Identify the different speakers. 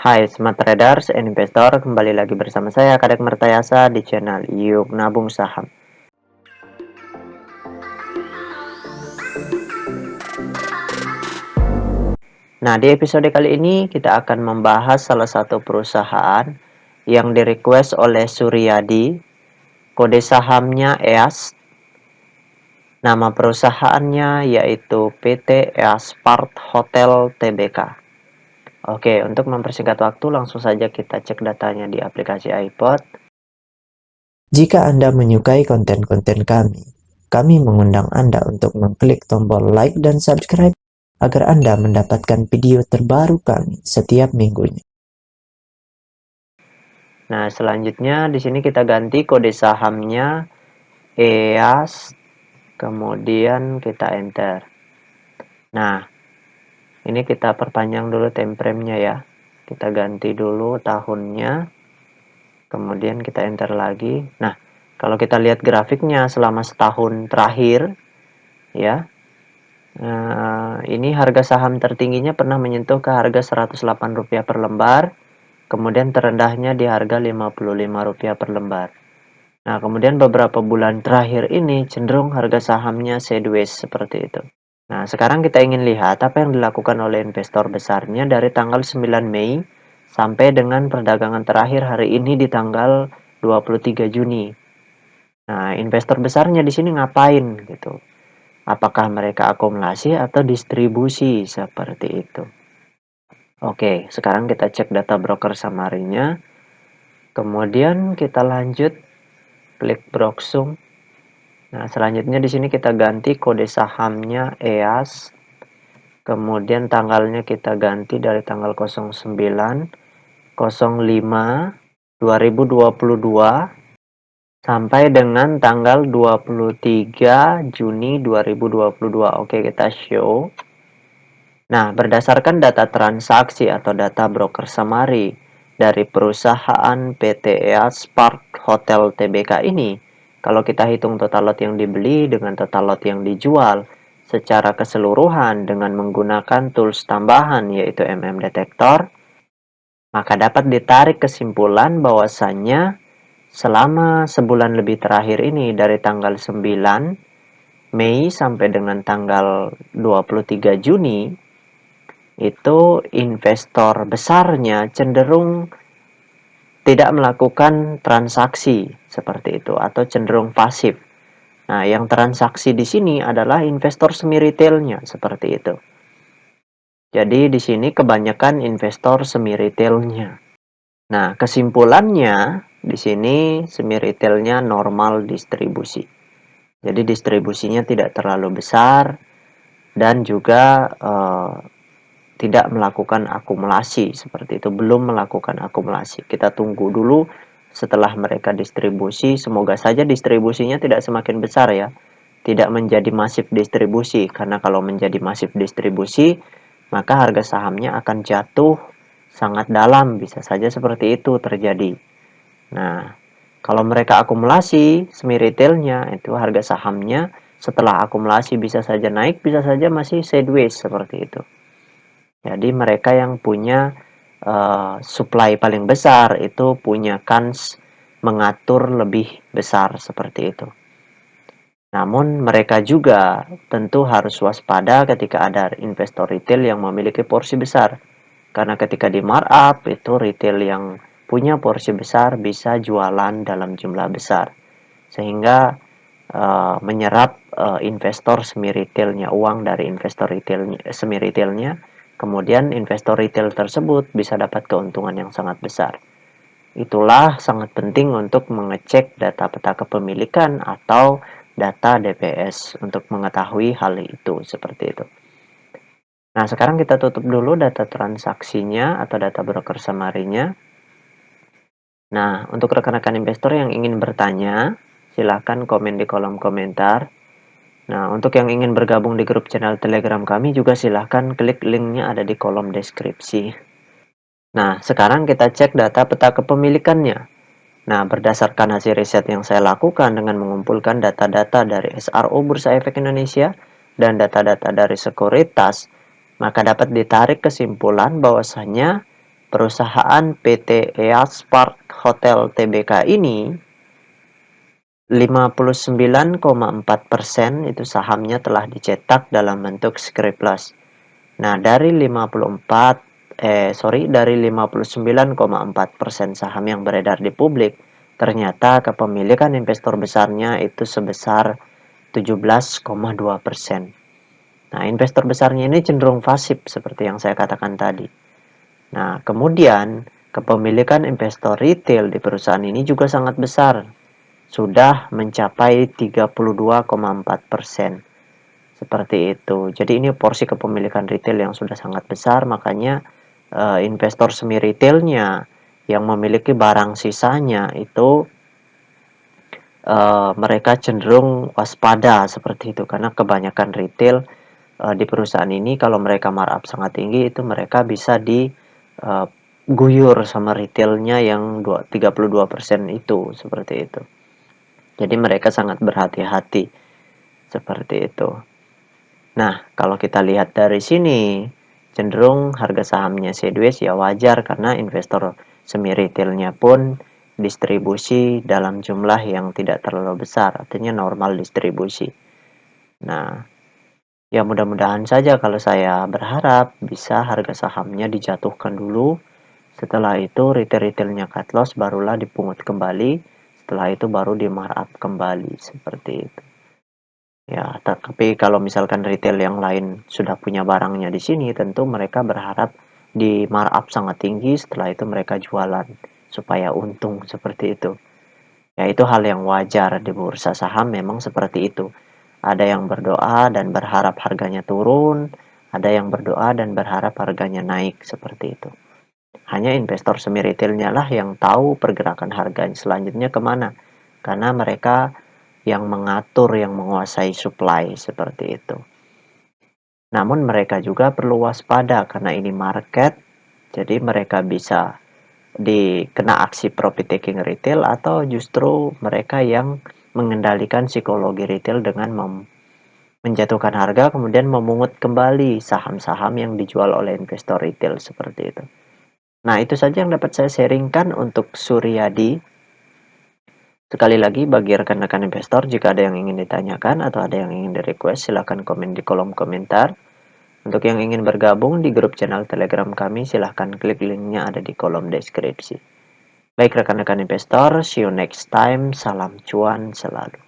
Speaker 1: Hai Smart Traders and Investor, kembali lagi bersama saya Kadek Mertayasa di channel Yuk Nabung Saham. Nah, di episode kali ini kita akan membahas salah satu perusahaan yang di-request oleh Suryadi, kode sahamnya EAS, nama perusahaannya yaitu PT EAS Part Hotel Tbk. Oke, untuk mempersingkat waktu langsung saja kita cek datanya di aplikasi iPod.
Speaker 2: Jika Anda menyukai konten-konten kami mengundang Anda untuk mengklik tombol like dan subscribe agar Anda mendapatkan video terbaru kami setiap minggunya.
Speaker 1: Nah, selanjutnya di sini kita ganti kode sahamnya EAS, kemudian kita enter. Nah, ini kita perpanjang dulu time frame-nya ya. Kita ganti dulu tahunnya, kemudian kita enter lagi. Nah, kalau kita lihat grafiknya selama setahun terakhir, ya, ini harga saham tertingginya pernah menyentuh ke harga Rp108 per lembar, kemudian terendahnya di harga Rp55 per lembar. Nah, kemudian beberapa bulan terakhir ini cenderung harga sahamnya sideways seperti itu. Nah, sekarang kita ingin lihat apa yang dilakukan oleh investor besarnya dari tanggal 9 Mei sampai dengan perdagangan terakhir hari ini di tanggal 23 Juni. Nah, investor besarnya di sini ngapain gitu? Apakah mereka akumulasi atau distribusi seperti itu? Oke, sekarang kita cek data broker summary-nya. Kemudian kita lanjut klik Broksum. Nah, selanjutnya di sini kita ganti kode sahamnya EAS. Kemudian tanggalnya kita ganti dari tanggal 09/05/2022 sampai dengan tanggal 23 Juni 2022. Oke, kita show. Nah, berdasarkan data transaksi atau data broker summary dari perusahaan PT EAS Park Hotel Tbk ini, kalau kita hitung total lot yang dibeli dengan total lot yang dijual secara keseluruhan dengan menggunakan tools tambahan yaitu Detektor, maka dapat ditarik kesimpulan bahwasannya selama sebulan lebih terakhir ini dari tanggal 9 Mei sampai dengan tanggal 23 Juni, itu investor besarnya cenderung tidak melakukan transaksi seperti itu atau cenderung pasif. Nah, yang transaksi di sini adalah investor semi retailnya seperti itu. Jadi di sini kebanyakan investor semi retailnya. Nah, kesimpulannya di sini semi retailnya normal distribusi. Jadi distribusinya tidak terlalu besar dan juga tidak melakukan akumulasi seperti itu, belum melakukan akumulasi. Kita tunggu dulu setelah mereka distribusi, semoga saja distribusinya tidak semakin besar ya, tidak menjadi masif distribusi, karena kalau menjadi masif distribusi maka harga sahamnya akan jatuh sangat dalam, bisa saja seperti itu terjadi. Nah, kalau mereka akumulasi semi retailnya, itu harga sahamnya setelah akumulasi bisa saja naik, bisa saja masih sideways seperti itu. Jadi mereka yang punya supply paling besar itu punya kans mengatur lebih besar seperti itu. Namun mereka juga tentu harus waspada ketika ada investor retail yang memiliki porsi besar. Karena ketika di markup itu retail yang punya porsi besar bisa jualan dalam jumlah besar. Sehingga menyerap investor semi retailnya, uang dari investor retailnya, semi retailnya. Kemudian investor retail tersebut bisa dapat keuntungan yang sangat besar. Itulah sangat penting untuk mengecek data peta kepemilikan atau data DPS untuk mengetahui hal itu seperti itu. Nah, sekarang kita tutup dulu data transaksinya atau data broker summary-nya. Nah, untuk rekan-rekan investor yang ingin bertanya, silahkan komen di kolom komentar. Nah, untuk yang ingin bergabung di grup channel Telegram kami juga silahkan klik linknya ada di kolom deskripsi. Nah, sekarang kita cek data peta kepemilikannya. Nah, berdasarkan hasil riset yang saya lakukan dengan mengumpulkan data-data dari SRO Bursa Efek Indonesia dan data-data dari sekuritas, maka dapat ditarik kesimpulan bahwasanya perusahaan PT EAS Park Hotel Tbk ini 59,4% itu sahamnya telah dicetak dalam bentuk scriptless. Nah, dari 59,4% saham yang beredar di publik, ternyata kepemilikan investor besarnya itu sebesar 17,2%. Nah, investor besarnya ini cenderung pasif seperti yang saya katakan tadi. Nah, kemudian kepemilikan investor retail di perusahaan ini juga sangat besar, sudah mencapai 32,4%. Seperti itu. Jadi ini porsi kepemilikan retail yang sudah sangat besar, makanya investor semi retailnya yang memiliki barang sisanya itu mereka cenderung waspada seperti itu, karena kebanyakan retail di perusahaan ini kalau mereka markup sangat tinggi itu mereka bisa diguyur sama retailnya yang 32% itu, seperti itu. Jadi mereka sangat berhati-hati seperti itu. Nah, kalau kita lihat dari sini, cenderung harga sahamnya sideways ya wajar karena investor semi retailnya pun distribusi dalam jumlah yang tidak terlalu besar, artinya normal distribusi. Nah, ya mudah-mudahan saja kalau saya berharap bisa harga sahamnya dijatuhkan dulu, setelah itu retail-retailnya cut loss barulah dipungut kembali, setelah itu baru di markup kembali, seperti itu. Ya, tapi kalau misalkan retail yang lain sudah punya barangnya di sini, tentu mereka berharap di markup sangat tinggi, setelah itu mereka jualan supaya untung seperti itu. Ya, itu hal yang wajar di bursa saham memang seperti itu. Ada yang berdoa dan berharap harganya turun, ada yang berdoa dan berharap harganya naik seperti itu. Hanya investor semi retailnya lah yang tahu pergerakan harganya selanjutnya kemana, karena mereka yang mengatur, yang menguasai supply seperti itu. Namun mereka juga perlu waspada karena ini market, jadi mereka bisa dikena aksi profit taking retail atau justru mereka yang mengendalikan psikologi retail dengan menjatuhkan harga kemudian memungut kembali saham-saham yang dijual oleh investor retail seperti itu. Nah, itu saja yang dapat saya sharingkan untuk Suryadi. Sekali lagi bagi rekan-rekan investor, jika ada yang ingin ditanyakan atau ada yang ingin di-request, silahkan komen di kolom komentar. Untuk yang ingin bergabung di grup channel Telegram kami, silahkan klik linknya ada di kolom deskripsi. Baik rekan-rekan investor, see you next time. Salam cuan selalu.